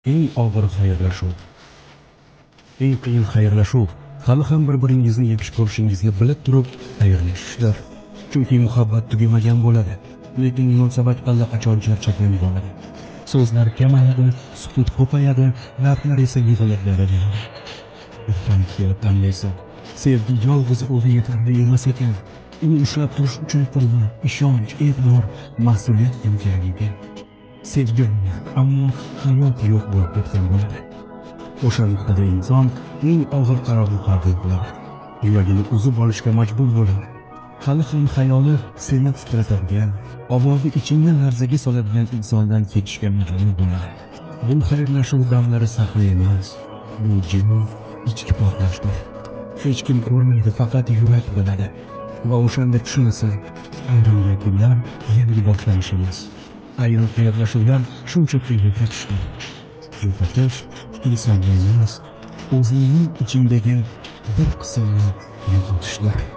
Eng og'ir xayrlashuv. Eng qiyin xayrlashuv hali ham bir-biringizni yaxshi ko'rishingizga bilib turib xayrlashishdir. Chunki muhabbat tugamagan bo'ladi, lekin munosabat allaqachon charchagan bo'ladi. So'zlar kamayadi, sukut ko'payadi, lablar esa yig'ilib beradi. Ertangi kelib tanlaysan, sevgi yolg'iz o'zi yetarli emas ekan. Uni ushlab turish uchun qilgan ishonch, e'tibor, mas'uliyat ham kerak ekan. Sevgi ammo hayot yo'q bo'lib ketgan bo'ladi. O'sha nuqtada inson eng og'ir qarorni qabul qiladi. Yuragini uzib olishga majbur bo'ladi. Hali ham xayoli seni titratadigan, ovozi ichingni larzaga soladigan insondan ketishga majbur bo'ladi. Bu xayrlashuv damlari sahna emas, bu jim, ichki portlashdir. Hech kim ko'rmaydi, faqat yurak biladi. Va o'shanda tushunasan, ayrim yakunlar yangi boshlanish emas. Ayrim xayrlashuvlar shunchaki yo'qotishdir. Yo'qotish insonni emas, o'zingning ichingdagi bir qismni yo'qotishdir.